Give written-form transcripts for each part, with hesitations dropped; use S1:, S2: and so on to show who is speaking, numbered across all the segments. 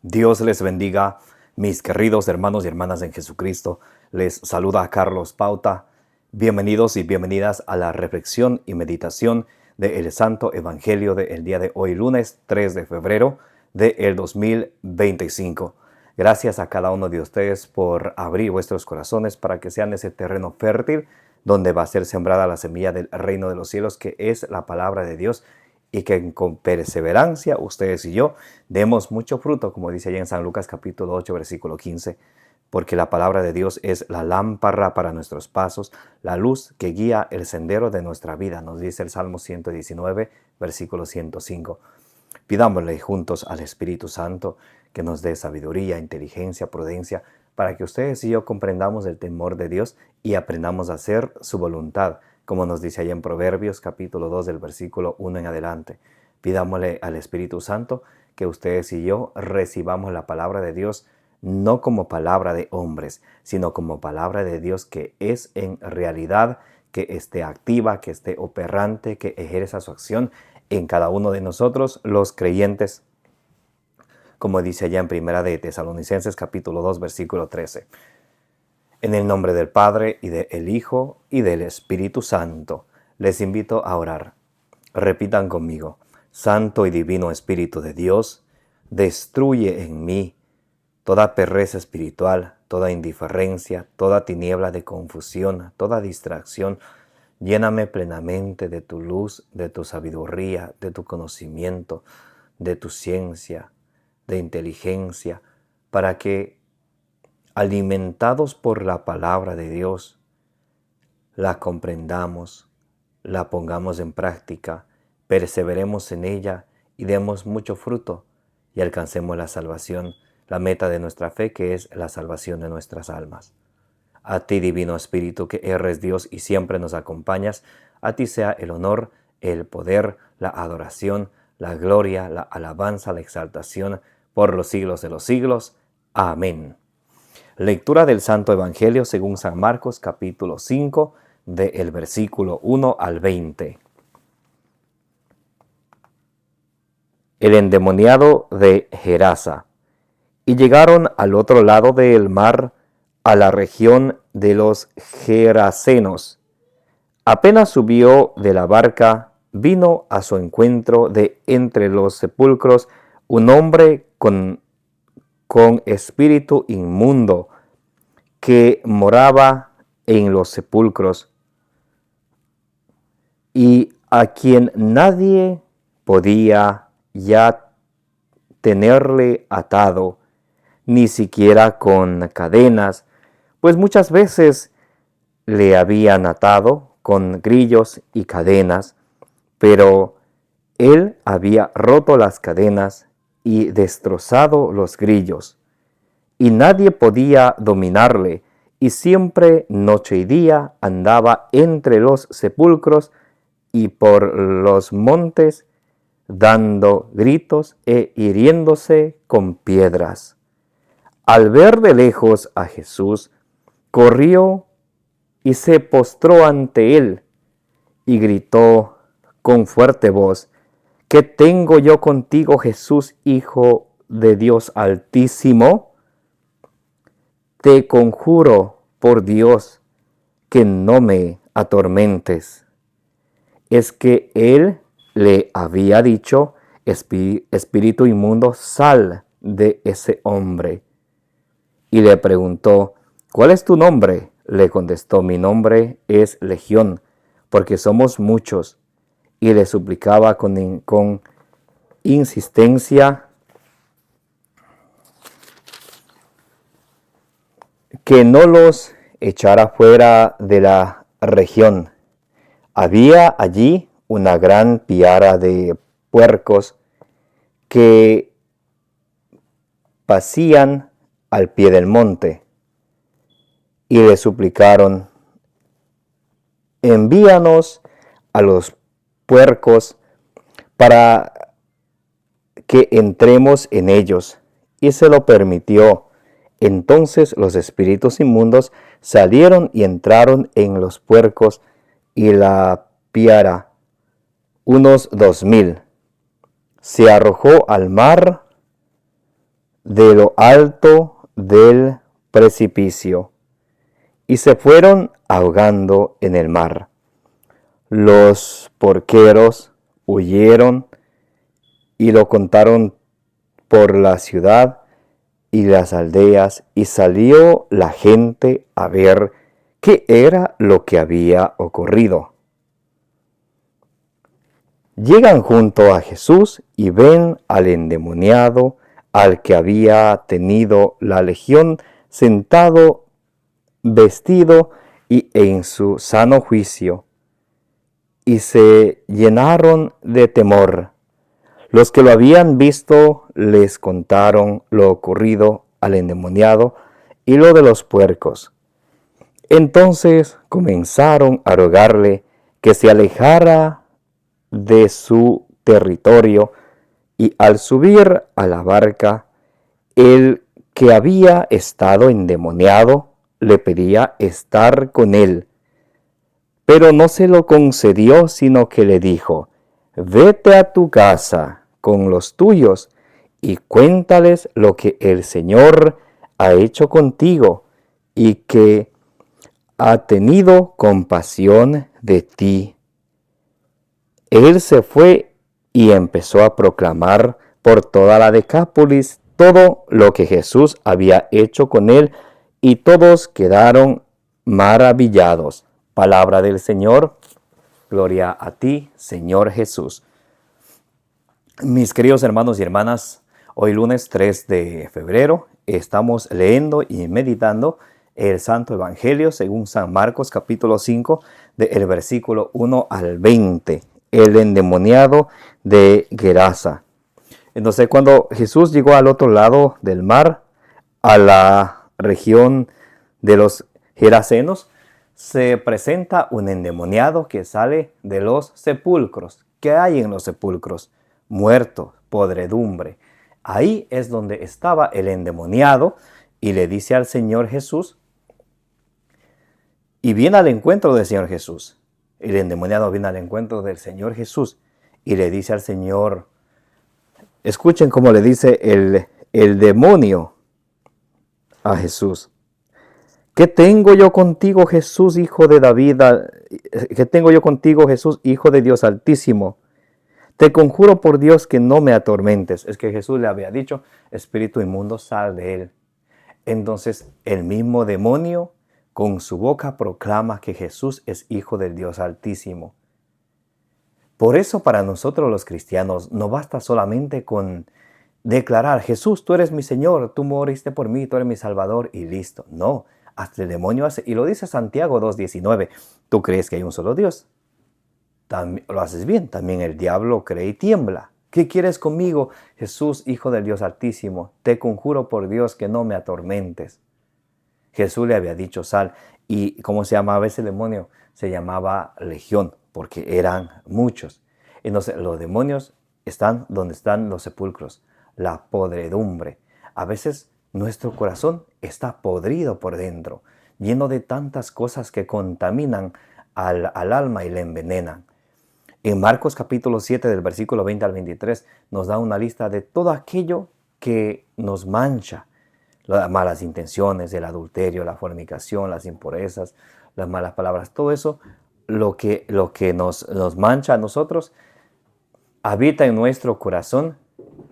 S1: Dios les bendiga, mis queridos hermanos y hermanas en Jesucristo. Les saluda Carlos Pauta. Bienvenidos y bienvenidas a la reflexión y meditación del Santo Evangelio del día de hoy, lunes 3 de febrero del 2025. Gracias a cada uno de ustedes por abrir vuestros corazones para que sean ese terreno fértil donde va a ser sembrada la semilla del reino de los cielos, que es la palabra de Dios, y que con perseverancia ustedes y yo demos mucho fruto, como dice allá en San Lucas capítulo 8, versículo 15, porque la palabra de Dios es la lámpara para nuestros pasos, la luz que guía el sendero de nuestra vida, nos dice el Salmo 119, versículo 105. Pidámosle juntos al Espíritu Santo que nos dé sabiduría, inteligencia, prudencia, para que ustedes y yo comprendamos el temor de Dios y aprendamos a hacer su voluntad, como nos dice allá en Proverbios capítulo 2 del versículo 1 en adelante. Pidámosle al Espíritu Santo que ustedes y yo recibamos la palabra de Dios no como palabra de hombres, sino como palabra de Dios que es en realidad, que esté activa, que esté operante, que ejerza su acción en cada uno de nosotros, los creyentes, como dice allá en Primera de Tesalonicenses capítulo 2 versículo 13. En el nombre del Padre, y del Hijo, y del Espíritu Santo, les invito a orar. Repitan conmigo: Santo y Divino Espíritu de Dios, destruye en mí toda pereza espiritual, toda indiferencia, toda tiniebla de confusión, toda distracción. Lléname plenamente de tu luz, de tu sabiduría, de tu conocimiento, de tu ciencia, de inteligencia, para que, alimentados por la palabra de Dios, la comprendamos, la pongamos en práctica, perseveremos en ella y demos mucho fruto y alcancemos la salvación, la meta de nuestra fe, que es la salvación de nuestras almas. A ti, Divino Espíritu, que eres Dios y siempre nos acompañas, a ti sea el honor, el poder, la adoración, la gloria, la alabanza, la exaltación por los siglos de los siglos. Amén. Lectura del Santo Evangelio según San Marcos capítulo 5 del versículo 1 al 20. El endemoniado de Gerasa. Y llegaron al otro lado del mar, a la región de los Gerasenos. Apenas subió de la barca, vino a su encuentro de entre los sepulcros un hombre con espíritu inmundo, que moraba en los sepulcros, y a quien nadie podía ya tenerle atado, ni siquiera con cadenas, pues muchas veces le habían atado con grillos y cadenas, pero él había roto las cadenas y destrozado los grillos, y nadie podía dominarle, y siempre noche y día andaba entre los sepulcros y por los montes, dando gritos e hiriéndose con piedras. Al ver de lejos a Jesús, corrió y se postró ante él, y gritó con fuerte voz: ¿Qué tengo yo contigo, Jesús, Hijo de Dios Altísimo? Te conjuro por Dios que no me atormentes. Es que él le había dicho: espíritu inmundo, sal de ese hombre. Y le preguntó: ¿cuál es tu nombre? Le contestó: mi nombre es Legión, porque somos muchos. Y le suplicaba con insistencia que no los echara fuera de la región. Había allí una gran piara de puercos que pasían al pie del monte, y le suplicaron: envíanos a los puercos para que entremos en ellos. Y se lo permitió. Entonces los espíritus inmundos salieron y entraron en los puercos, y la piara, unos 2000, se arrojó al mar de lo alto del precipicio y se fueron ahogando en el mar. Los porqueros huyeron y lo contaron por la ciudad y las aldeas, y salió la gente a ver qué era lo que había ocurrido. Llegan junto a Jesús y ven al endemoniado, al que había tenido la legión, sentado, vestido y en su sano juicio, y se llenaron de temor. Los que lo habían visto les contaron lo ocurrido al endemoniado y lo de los puercos. Entonces comenzaron a rogarle que se alejara de su territorio, y al subir a la barca, el que había estado endemoniado le pedía estar con él, pero no se lo concedió, sino que le dijo: vete a tu casa con los tuyos y cuéntales lo que el Señor ha hecho contigo y que ha tenido compasión de ti. Él se fue y empezó a proclamar por toda la Decápolis todo lo que Jesús había hecho con él, y todos quedaron maravillados. Palabra del Señor. Gloria a ti, Señor Jesús. Mis queridos hermanos y hermanas, hoy lunes 3 de febrero estamos leyendo y meditando el Santo Evangelio según San Marcos capítulo 5 del versículo 1 al 20, el endemoniado de Gerasa. Entonces, cuando Jesús llegó al otro lado del mar, a la región de los Gerasenos, se presenta un endemoniado que sale de los sepulcros. ¿Qué hay en los sepulcros? Muertos, podredumbre. Ahí es donde estaba el endemoniado, y le dice al Señor Jesús, y viene al encuentro del Señor Jesús. El endemoniado viene al encuentro del Señor Jesús y le dice al Señor, escuchen cómo le dice el demonio a Jesús: ¿qué tengo yo contigo, Jesús, hijo de David? ¿Qué tengo yo contigo, Jesús, hijo de Dios Altísimo? Te conjuro por Dios que no me atormentes. Es que Jesús le había dicho: espíritu inmundo, sal de él. Entonces el mismo demonio con su boca proclama que Jesús es hijo del Dios Altísimo. Por eso para nosotros los cristianos no basta solamente con declarar: Jesús, tú eres mi Señor, tú moriste por mí, tú eres mi Salvador, y listo. No, hasta el demonio hace, y lo dice Santiago 2:19, tú crees que hay un solo Dios. También, lo haces bien, también el diablo cree y tiembla. ¿Qué quieres conmigo, Jesús, hijo del Dios Altísimo? Te conjuro por Dios que no me atormentes. Jesús le había dicho: sal. ¿Y cómo se llamaba ese demonio? Se llamaba Legión, porque eran muchos. Entonces los demonios están donde están los sepulcros, la podredumbre. A veces nuestro corazón está podrido por dentro, lleno de tantas cosas que contaminan al alma y le envenenan. En Marcos capítulo 7 del versículo 20 al 23 nos da una lista de todo aquello que nos mancha. Las malas intenciones, el adulterio, la fornicación, las impurezas, las malas palabras, todo eso, lo que nos mancha a nosotros, habita en nuestro corazón.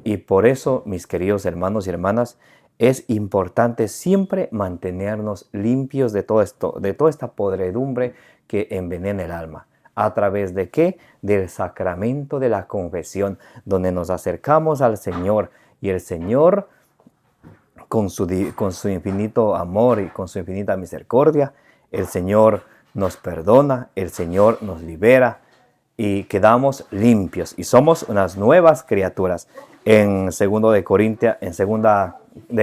S1: Y por eso, mis queridos hermanos y hermanas, es importante siempre mantenernos limpios de todo esto, de toda esta podredumbre que envenena el alma. ¿A través de qué? Del sacramento de la confesión, donde nos acercamos al Señor, y el Señor, con su infinito amor y con su infinita misericordia, el Señor nos perdona, el Señor nos libera y quedamos limpios y somos unas nuevas criaturas. En 2 de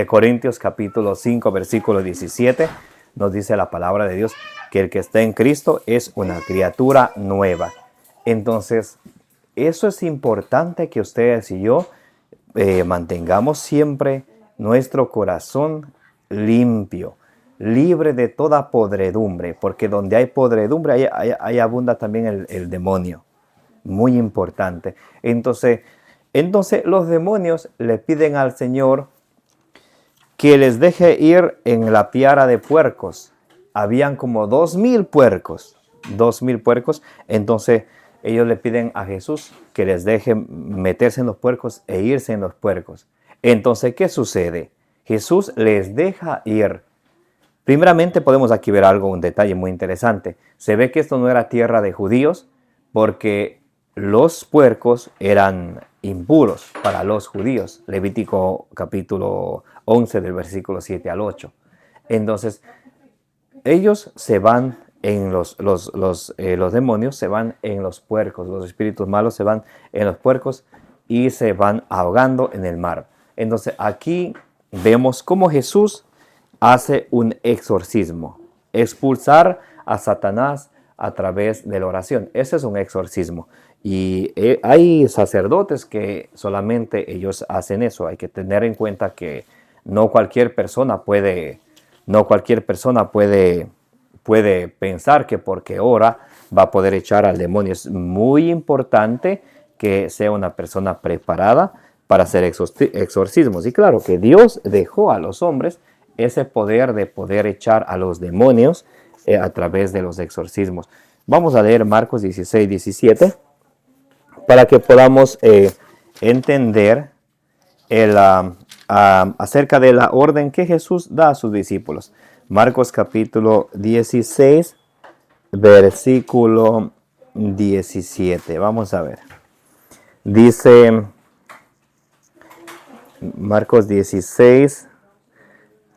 S1: Corintios capítulo 5 versículo 17 nos dice la palabra de Dios que el que está en Cristo es una criatura nueva. Entonces, eso es importante, que ustedes y yo mantengamos siempre nuestro corazón limpio, libre de toda podredumbre, porque donde hay podredumbre, ahí abunda también el demonio. Muy importante. Entonces los demonios le piden al Señor que les deje ir en la piara de puercos. Habían como 2,000 puercos. 2,000 puercos. Entonces ellos le piden a Jesús que les deje meterse en los puercos e irse en los puercos. Entonces, ¿qué sucede? Jesús les deja ir. Primeramente podemos aquí ver un detalle muy interesante. Se ve que esto no era tierra de judíos porque los puercos eran impuros para los judíos. Levítico capítulo 11 del versículo 7 al 8. Entonces, ellos se van en los demonios se van en los puercos, los espíritus malos se van en los puercos y se van ahogando en el mar. Entonces aquí vemos cómo Jesús hace un exorcismo, expulsar a Satanás a través de la oración. Ese es un exorcismo. Y hay sacerdotes que solamente ellos hacen eso. Hay que tener en cuenta que no cualquier persona puede pensar que porque ora va a poder echar al demonio. Es muy importante que sea una persona preparada para hacer exorcismos. Y claro que Dios dejó a los hombres ese poder de poder echar a los demonios a través de los exorcismos. Vamos a leer Marcos 16, 17 para que podamos entender acerca de la orden que Jesús da a sus discípulos. Marcos capítulo 16, versículo 17. Vamos a ver. Dice Marcos 16,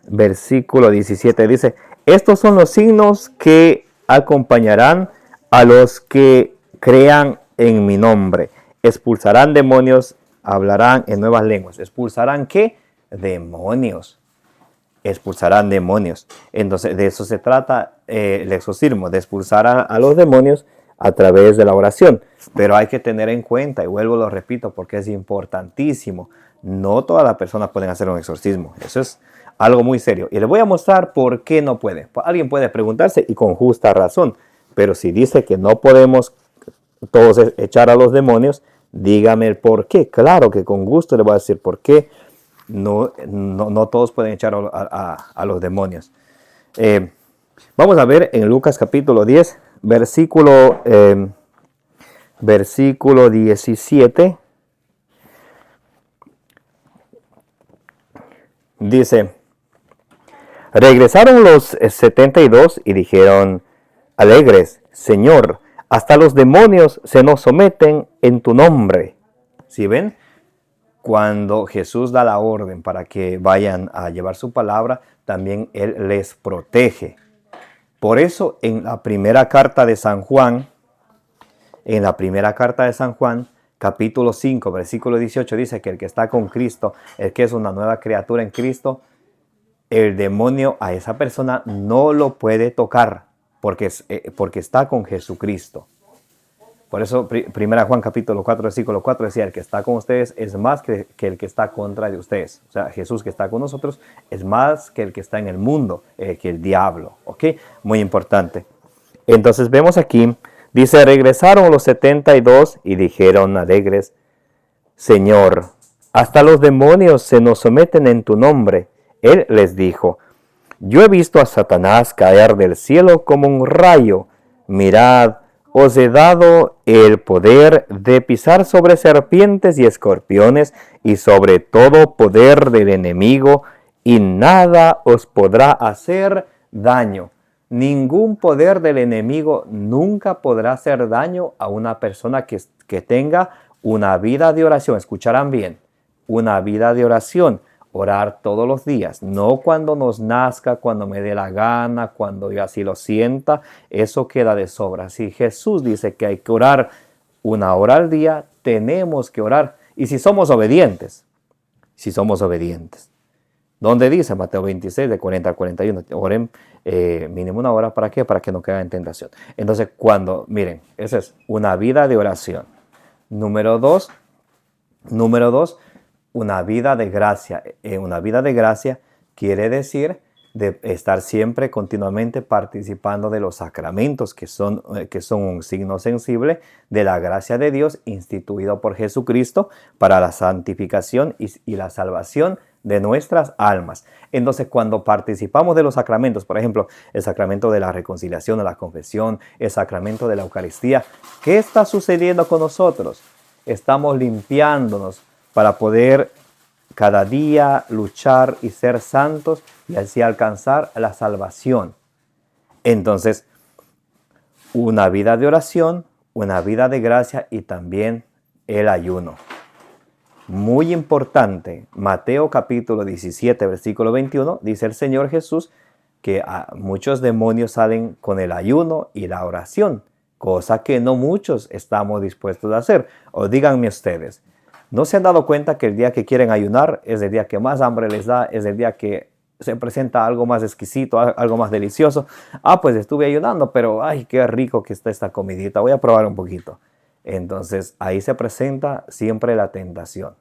S1: versículo 17. Dice, estos son los signos que acompañarán a los que crean en mi nombre. Expulsarán demonios, hablarán en nuevas lenguas. ¿Expulsarán qué? Demonios. Expulsarán demonios. Entonces, de eso se trata el exorcismo, de expulsar a los demonios a través de la oración. Pero hay que tener en cuenta, y vuelvo lo repito porque es importantísimo, no todas las personas pueden hacer un exorcismo. Eso es algo muy serio. Y les voy a mostrar por qué no puede. Alguien puede preguntarse y con justa razón. Pero si dice que no podemos todos echar a los demonios, dígame el por qué. Claro que con gusto le voy a decir por qué no todos pueden echar a los demonios. Vamos a ver en Lucas capítulo 10, versículo 17. Dice, regresaron los 72 y dijeron, alegres, Señor, hasta los demonios se nos someten en tu nombre. ¿Sí ven? Cuando Jesús da la orden para que vayan a llevar su palabra, también Él les protege. Por eso en la primera carta de San Juan, capítulo 5, versículo 18, dice que el que está con Cristo, el que es una nueva criatura en Cristo, el demonio a esa persona no lo puede tocar porque está con Jesucristo. Por eso, 1 Juan capítulo 4, versículo 4 decía, el que está con ustedes es más que el que está contra de ustedes. O sea, Jesús que está con nosotros es más que el que está en el mundo, que el diablo. ¿Ok? Muy importante. Entonces vemos aquí, dice, regresaron los 72 y dijeron alegres, Señor, hasta los demonios se nos someten en tu nombre. Él les dijo, yo he visto a Satanás caer del cielo como un rayo. Mirad, os he dado el poder de pisar sobre serpientes y escorpiones y sobre todo poder del enemigo, y nada os podrá hacer daño. Ningún poder del enemigo nunca podrá hacer daño a una persona que tenga una vida de oración. Escucharán bien, una vida de oración. Orar todos los días, no cuando nos nazca, cuando me dé la gana, cuando yo así lo sienta, eso queda de sobra. Si Jesús dice que hay que orar 1 hora al día, tenemos que orar. Y si somos obedientes, ¿dónde dice Mateo 26, de 40 al 41? Oren mínimo 1 hora, ¿para qué? Para que no caigan en tentación. Entonces, miren, esa es una vida de oración. Número dos, una vida de gracia. Una vida de gracia quiere decir de estar siempre continuamente participando de los sacramentos que son un signo sensible de la gracia de Dios instituido por Jesucristo para la santificación y la salvación de nuestras almas. Entonces, cuando participamos de los sacramentos, por ejemplo, el sacramento de la reconciliación, de la confesión, el sacramento de la Eucaristía, ¿qué está sucediendo con nosotros? Estamos limpiándonos para poder cada día luchar y ser santos y así alcanzar la salvación. Entonces, una vida de oración, una vida de gracia y también el ayuno. Muy importante, Mateo capítulo 17, versículo 21, dice el Señor Jesús que muchos demonios salen con el ayuno y la oración, cosa que no muchos estamos dispuestos a hacer. O díganme ustedes, ¿no se han dado cuenta que el día que quieren ayunar es el día que más hambre les da, es el día que se presenta algo más exquisito, algo más delicioso? Pues estuve ayunando, pero ay, qué rico que está esta comidita, voy a probar un poquito. Entonces ahí se presenta siempre la tentación.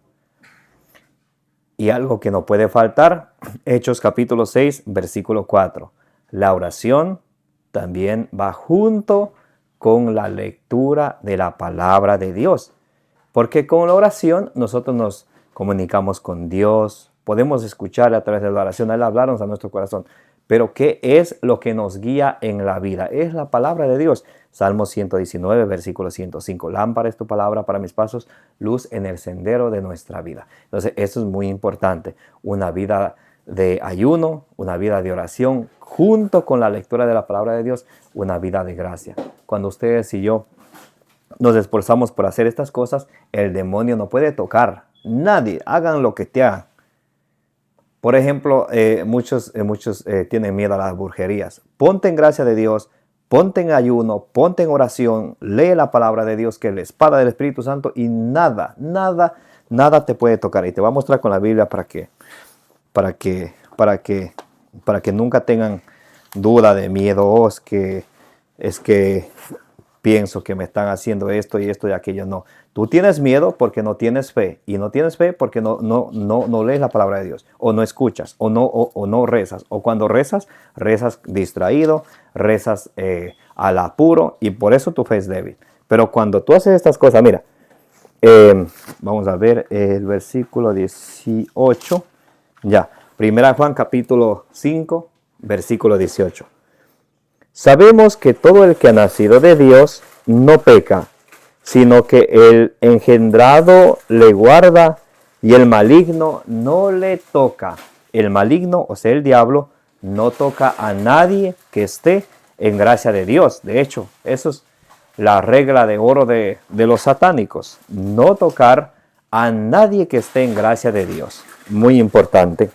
S1: Y algo que no puede faltar, Hechos capítulo 6, versículo 4. La oración también va junto con la lectura de la palabra de Dios. Porque con la oración nosotros nos comunicamos con Dios, podemos escuchar a través de la oración, Él hablarnos a nuestro corazón. Pero ¿qué es lo que nos guía en la vida? Es la palabra de Dios. Salmo 119, versículo 105. Lámpara es tu palabra para mis pasos, luz en el sendero de nuestra vida. Entonces, eso es muy importante. Una vida de ayuno, una vida de oración, junto con la lectura de la palabra de Dios, una vida de gracia. Cuando ustedes y yo nos esforzamos por hacer estas cosas, el demonio no puede tocar. Nadie, hagan lo que te hagan. Por ejemplo, muchos tienen miedo a las brujerías. Ponte en gracia de Dios, ponte en ayuno, ponte en oración, lee la palabra de Dios, que es la espada del Espíritu Santo, y nada te puede tocar. Y te voy a mostrar con la Biblia para que nunca tengan duda de miedo. Es que pienso que me están haciendo esto y aquello. No. Tú tienes miedo porque no tienes fe. Y no tienes fe porque no lees la palabra de Dios. O no escuchas. O no rezas. O cuando rezas distraído. Rezas al apuro. Y por eso tu fe es débil. Pero cuando tú haces estas cosas, mira. Vamos a ver el versículo 18. Ya. 1 Juan capítulo 5, versículo 18. Sabemos que todo el que ha nacido de Dios no peca, sino que el engendrado le guarda y el maligno no le toca. El maligno, o sea, el diablo, no toca a nadie que esté en gracia de Dios. De hecho, eso es la regla de oro de los satánicos. No tocar a nadie que esté en gracia de Dios. Muy importante.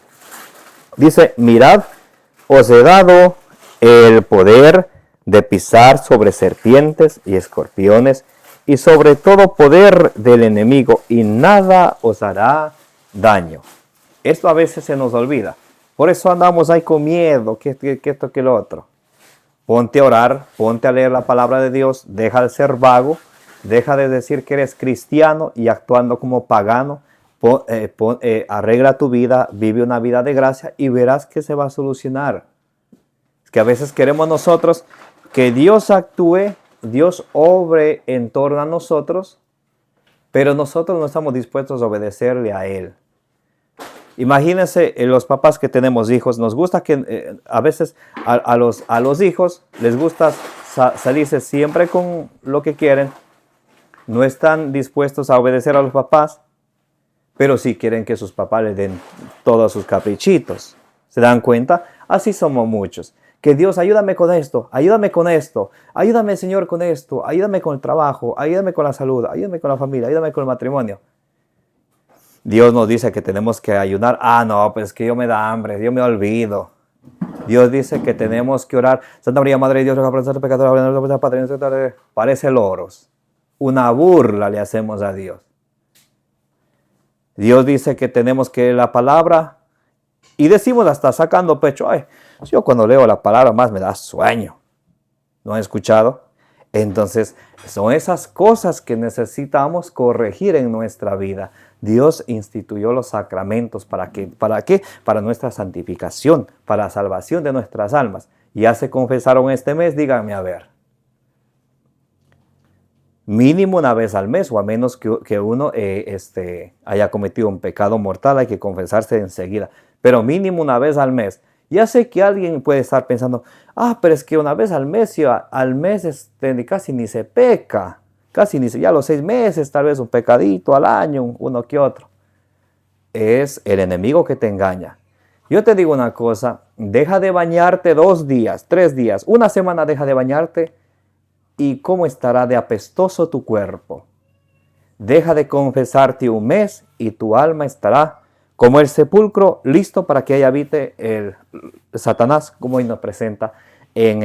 S1: Dice, mirad, os he dado el poder de pisar sobre serpientes y escorpiones y sobre todo poder del enemigo, y nada os hará daño. Esto a veces se nos olvida. Por eso andamos ahí con miedo, que esto, que lo otro. Ponte a orar, ponte a leer la palabra de Dios, deja de ser vago, deja de decir que eres cristiano y actuando como pagano. Arregla tu vida, vive una vida de gracia y verás que se va a solucionar. Es que a veces queremos nosotros que Dios actúe, Dios obre en torno a nosotros, pero nosotros no estamos dispuestos a obedecerle a Él. Imagínense los papás que tenemos hijos, nos gusta que a veces a los hijos les gusta salirse siempre con lo que quieren, no están dispuestos a obedecer a los papás, pero sí quieren que sus papás les den todos sus caprichitos. ¿Se dan cuenta? Así somos muchos. Que Dios, ayúdame con esto, ayúdame Señor con esto, ayúdame con el trabajo, ayúdame con la salud, ayúdame con la familia, ayúdame con el matrimonio. Dios nos dice que tenemos que ayunar. No, pues es que yo me da hambre, yo me olvido. Dios dice que tenemos que orar. Santa María, Madre de Dios, ruega por nosotros pecadores, parece loros. Una burla le hacemos a Dios. Dios dice que tenemos que la palabra, y decimos hasta sacando pecho, yo cuando leo la palabra más me da sueño. ¿No han escuchado? Entonces, son esas cosas que necesitamos corregir en nuestra vida. Dios instituyó los sacramentos. ¿Para qué? Para nuestra santificación, para la salvación de nuestras almas. ¿Ya se confesaron este mes? Díganme a ver. Mínimo una vez al mes, o a menos que uno haya cometido un pecado mortal, hay que confesarse enseguida. Pero mínimo una vez al mes. Ya sé que alguien puede estar pensando, pero es que una vez al mes, al mes casi ni se peca. Casi ni se, ya a los 6 meses, tal vez un pecadito al año, uno que otro. Es el enemigo que te engaña. Yo te digo una cosa, deja de bañarte 2 días, 3 días, una semana deja de bañarte. ¿Y cómo estará de apestoso tu cuerpo? Deja de confesarte un mes y tu alma estará como el sepulcro listo para que ahí habite el Satanás, como hoy nos presenta en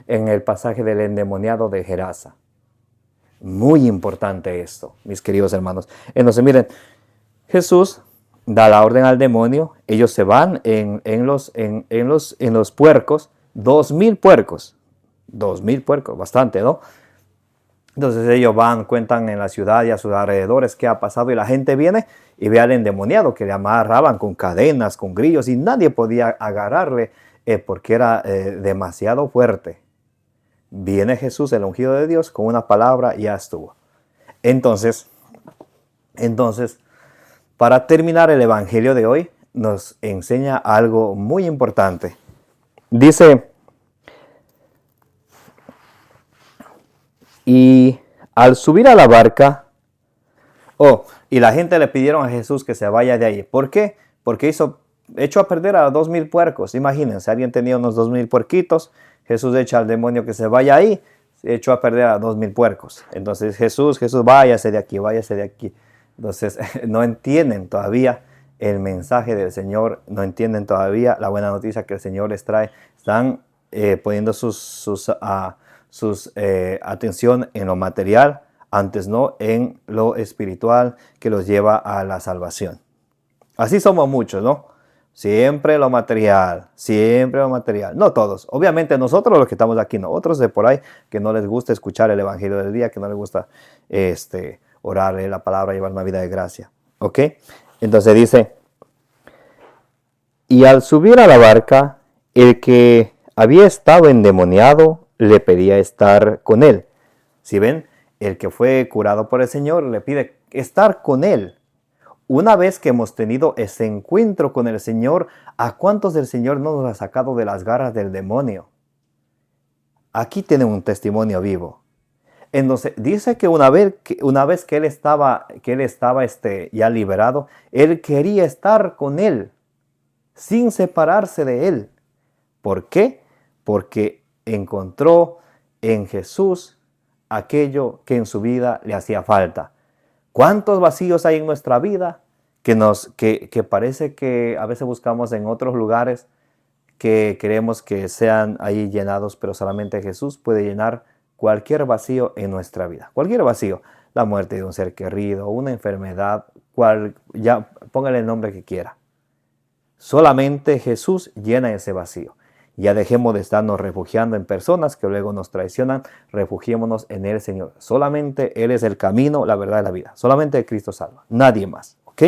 S1: el pasaje del endemoniado de Gerasa. Muy importante esto, mis queridos hermanos. Entonces miren, Jesús da la orden al demonio, ellos se van en los puercos, 2,000 puercos. 2,000 puercos, bastante, ¿no? Entonces ellos van, cuentan en la ciudad y a sus alrededores qué ha pasado y la gente viene y ve al endemoniado que le amarraban con cadenas, con grillos y nadie podía agarrarle porque era demasiado fuerte. Viene Jesús, el ungido de Dios, con una palabra y ya estuvo. Entonces, para terminar el evangelio de hoy, nos enseña algo muy importante. Dice: y al subir a la barca, y la gente le pidieron a Jesús que se vaya de ahí. ¿Por qué? Porque echó a perder a 2,000 puercos. Imagínense, alguien tenía unos 2,000 puerquitos, Jesús echa al demonio que se vaya ahí, echó a perder a 2,000 puercos. Entonces Jesús, váyase de aquí, váyase de aquí. Entonces no entienden todavía el mensaje del Señor, no entienden todavía la buena noticia que el Señor les trae. Están poniendo sus atención en lo material, antes no en lo espiritual que los lleva a la salvación. Así somos muchos, ¿no? Siempre lo material, no todos. Obviamente nosotros los que estamos aquí, no. Otros de por ahí que no les gusta escuchar el evangelio del día, que no les gusta orar la palabra, llevar una vida de gracia. ¿Ok? Entonces dice: y al subir a la barca, el que había estado endemoniado le pedía estar con él. Si ven, el que fue curado por el Señor le pide estar con él. Una vez que hemos tenido ese encuentro con el Señor, ¿a cuántos el Señor no nos ha sacado de las garras del demonio? Aquí tienen un testimonio vivo. Entonces dice que una vez que él estaba ya liberado, él quería estar con él, sin separarse de él. ¿Por qué? Porque encontró en Jesús aquello que en su vida le hacía falta. ¿Cuántos vacíos hay en nuestra vida que parece que a veces buscamos en otros lugares, que queremos que sean ahí llenados, pero solamente Jesús puede llenar cualquier vacío en nuestra vida? Cualquier vacío, la muerte de un ser querido, una enfermedad, ya póngale el nombre que quiera. Solamente Jesús llena ese vacío. Ya dejemos de estarnos refugiando en personas que luego nos traicionan. Refugiémonos en el Señor. Solamente Él es el camino, la verdad y la vida. Solamente Cristo salva. Nadie más. ¿Ok?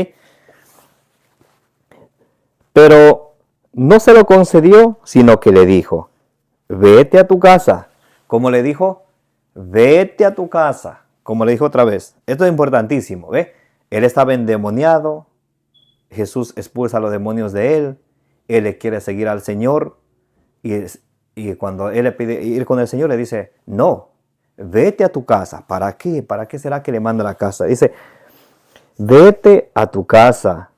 S1: Pero no se lo concedió, sino que le dijo: vete a tu casa. ¿Cómo le dijo? Vete a tu casa. Como le dijo otra vez. Esto es importantísimo. ¿Ve? Él estaba endemoniado. Jesús expulsa a los demonios de él. Él le quiere seguir al Señor. Y cuando él le pide ir con el Señor, le dice: no, vete a tu casa. ¿Para qué? ¿Para qué será que le manda a la casa? Dice: vete a tu casa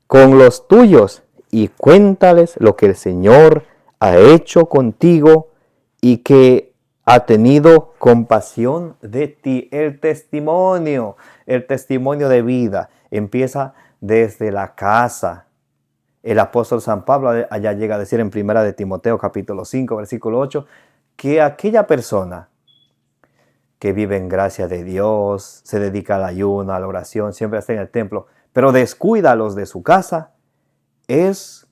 S1: con los tuyos y cuéntales lo que el Señor ha hecho contigo y que ha tenido compasión de ti. El testimonio de vida empieza desde la casa. El apóstol San Pablo allá llega a decir en 1 de Timoteo capítulo 5 versículo 8 que aquella persona que vive en gracia de Dios, se dedica al ayuno, a la oración, siempre está en el templo, pero descuida a los de su casa, es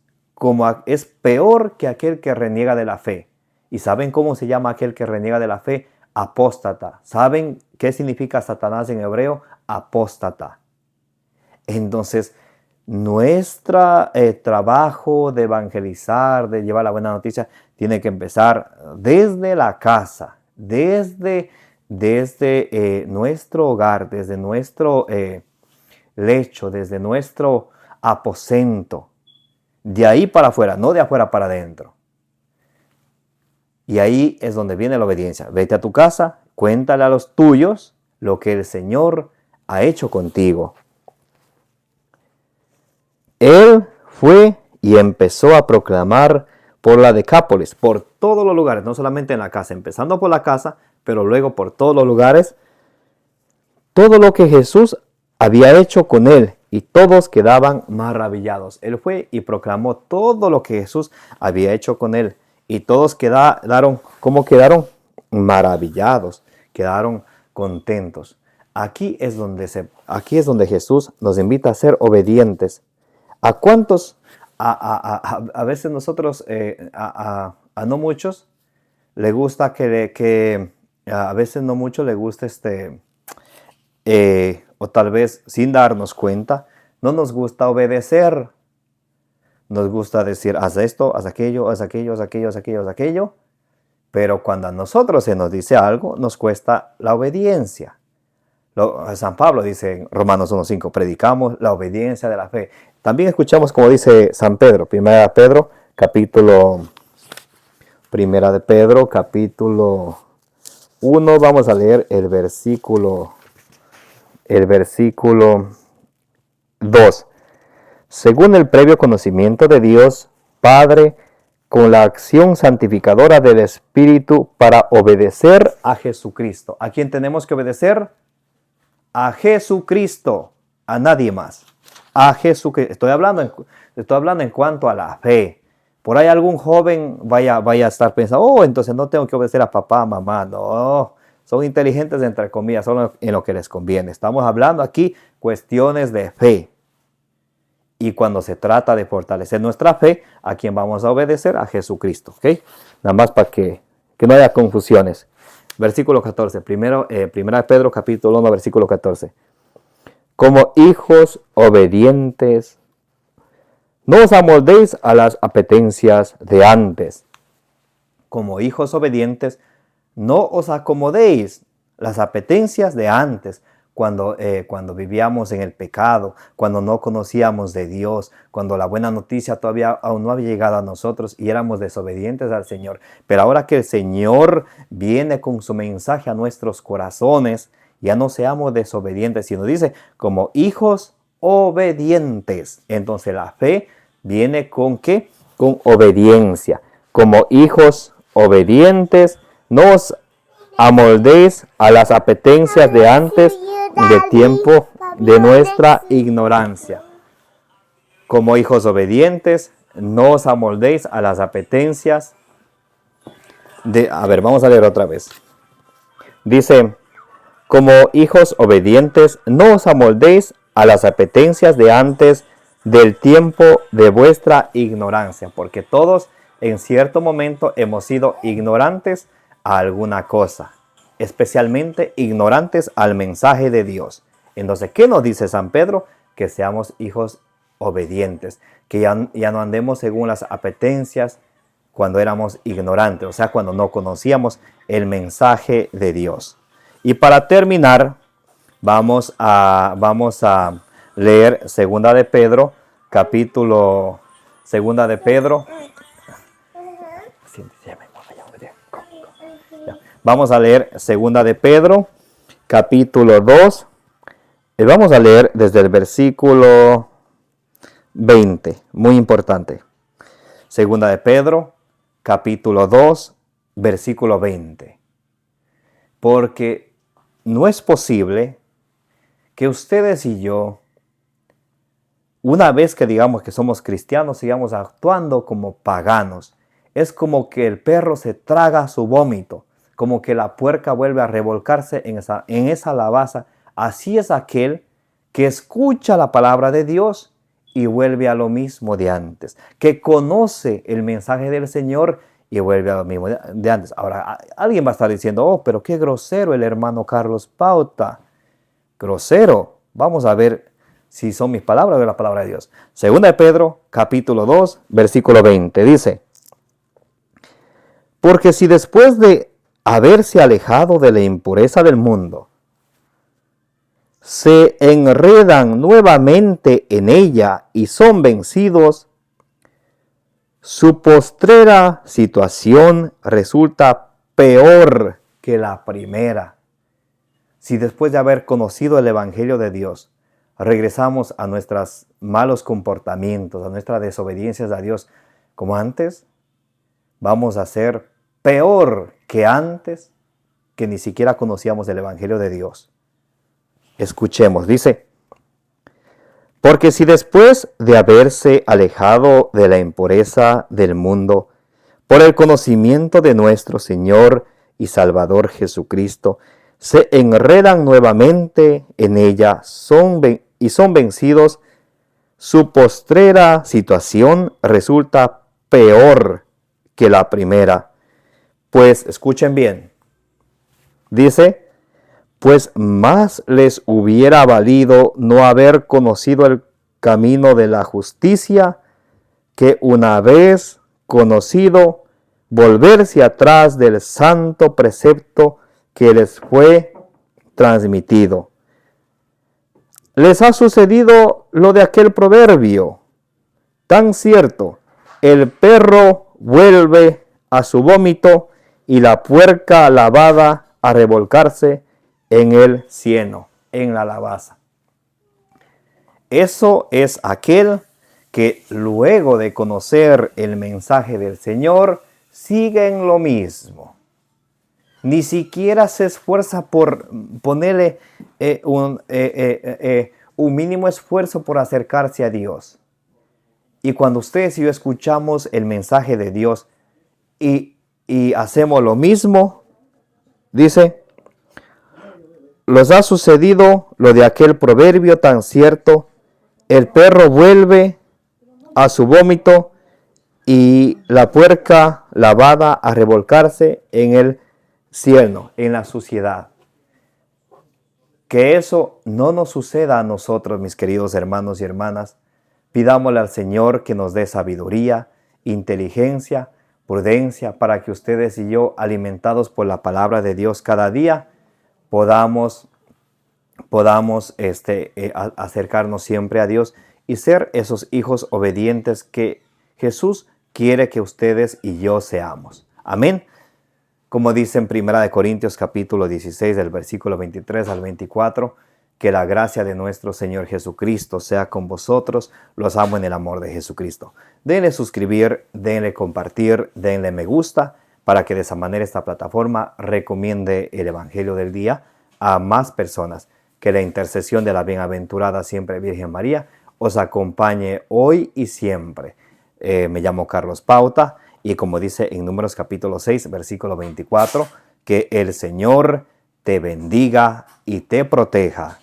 S1: peor que aquel que reniega de la fe. ¿Y saben cómo se llama aquel que reniega de la fe? Apóstata. ¿Saben qué significa Satanás en hebreo? Apóstata. Entonces, nuestro trabajo de evangelizar, de llevar la buena noticia, tiene que empezar desde la casa, desde desde nuestro hogar, desde nuestro lecho, desde nuestro aposento, de ahí para afuera, no de afuera para adentro. Y ahí es donde viene la obediencia. Vete a tu casa, cuéntale a los tuyos lo que el Señor ha hecho contigo. Él fue y empezó a proclamar por la Decápolis, por todos los lugares, no solamente en la casa, empezando por la casa, pero luego por todos los lugares, todo lo que Jesús había hecho con él, y todos quedaban maravillados. Él fue y proclamó todo lo que Jesús había hecho con él, y todos quedaron maravillados, quedaron contentos. Aquí es donde Jesús nos invita a ser obedientes. ¿A cuántos? A veces nosotros, a no muchos, le gusta a veces no mucho le gusta o tal vez sin darnos cuenta, no nos gusta obedecer. Nos gusta decir, haz esto, haz aquello, haz aquello, haz aquello, haz aquello, haz aquello. Pero cuando a nosotros se nos dice algo, nos cuesta la obediencia. San Pablo dice en Romanos 1:5, predicamos la obediencia de la fe. También escuchamos como dice San Pedro, Primera de Pedro, capítulo 1, vamos a leer el versículo 2. Según el previo conocimiento de Dios, Padre, con la acción santificadora del Espíritu para obedecer a Jesucristo. ¿A quién tenemos que obedecer? A Jesucristo, a nadie más. A Jesucristo. Estoy hablando en cuanto a la fe. Por ahí algún joven vaya a estar pensando, entonces no tengo que obedecer a papá, mamá. No, son inteligentes entre comillas, solo en lo que les conviene. Estamos hablando aquí cuestiones de fe. Y cuando se trata de fortalecer nuestra fe, ¿a quién vamos a obedecer? A Jesucristo. ¿Ok? Nada más para que no haya confusiones. Versículo 14. Primera de Pedro, capítulo 1, versículo 14. Como hijos obedientes, no os amoldéis a las apetencias de antes. Como hijos obedientes, no os acomodéis las apetencias de antes. Cuando vivíamos en el pecado, cuando no conocíamos de Dios, cuando la buena noticia todavía aún no había llegado a nosotros y éramos desobedientes al Señor. Pero ahora que el Señor viene con su mensaje a nuestros corazones, ya no seamos desobedientes, sino dice, como hijos obedientes. Entonces la fe viene ¿con qué? Con obediencia. Como hijos obedientes, no os amoldéis a las apetencias de antes, de tiempo de nuestra ignorancia. Como hijos obedientes, no os amoldéis a las apetencias de... vamos a leer otra vez. Dice, como hijos obedientes, no os amoldéis a las apetencias de antes, del tiempo de vuestra ignorancia. Porque todos en cierto momento hemos sido ignorantes a alguna cosa, especialmente ignorantes al mensaje de Dios. Entonces, ¿qué nos dice San Pedro? Que seamos hijos obedientes, que ya no andemos según las apetencias cuando éramos ignorantes, o sea, cuando no conocíamos el mensaje de Dios. Y para terminar, vamos a leer Segunda de Pedro, Segunda de Pedro. Vamos a leer Segunda de Pedro, capítulo 2. Y vamos a leer desde el versículo 20. Muy importante. Segunda de Pedro, capítulo 2, versículo 20. Porque no es posible que ustedes y yo, una vez que digamos que somos cristianos, sigamos actuando como paganos. Es como que el perro se traga su vómito, como que la puerca vuelve a revolcarse en esa lavaza. Así es aquel que escucha la palabra de Dios y vuelve a lo mismo de antes, que conoce el mensaje del Señor y vuelve a lo mismo de antes. Ahora, alguien va a estar diciendo, pero qué grosero el hermano Carlos Pauta. Grosero. Vamos a ver si son mis palabras o la palabra de Dios. Segunda de Pedro, capítulo 2, versículo 20. Dice, porque si después de haberse alejado de la impureza del mundo, se enredan nuevamente en ella y son vencidos, su postrera situación resulta peor que la primera. Si después de haber conocido el Evangelio de Dios, regresamos a nuestros malos comportamientos, a nuestras desobediencias a Dios como antes, vamos a ser peor que antes, que ni siquiera conocíamos el Evangelio de Dios. Escuchemos, dice: porque si después de haberse alejado de la impureza del mundo, por el conocimiento de nuestro Señor y Salvador Jesucristo, se enredan nuevamente en ella y son vencidos, su postrera situación resulta peor que la primera. Pues escuchen bien, dice: pues más les hubiera valido no haber conocido el camino de la justicia, que una vez conocido, volverse atrás del santo precepto que les fue transmitido. Les ha sucedido lo de aquel proverbio, tan cierto: el perro vuelve a su vómito y la puerca lavada a revolcarse en el cieno, en la lavaza. Eso es aquel que luego de conocer el mensaje del Señor sigue en lo mismo. Ni siquiera se esfuerza por ponerle un mínimo esfuerzo por acercarse a Dios. Y cuando ustedes y yo escuchamos el mensaje de Dios y hacemos lo mismo, dice: los ha sucedido lo de aquel proverbio tan cierto: el perro vuelve a su vómito y la puerca lavada a revolcarse en el cieno, en la suciedad. Que eso no nos suceda a nosotros, mis queridos hermanos y hermanas. Pidámosle al Señor que nos dé sabiduría, inteligencia, prudencia, para que ustedes y yo, alimentados por la palabra de Dios cada día, podamos acercarnos siempre a Dios y ser esos hijos obedientes que Jesús quiere que ustedes y yo seamos. Amén. Como dice en 1 Corintios capítulo 16, del versículo 23 al 24, que la gracia de nuestro Señor Jesucristo sea con vosotros. Los amo en el amor de Jesucristo. Denle suscribir, denle compartir, denle me gusta, para que de esa manera esta plataforma recomiende el Evangelio del día a más personas. Que la intercesión de la bienaventurada siempre Virgen María os acompañe hoy y siempre. Me llamo Carlos Pauta y como dice en Números capítulo 6, versículo 24, que el Señor te bendiga y te proteja.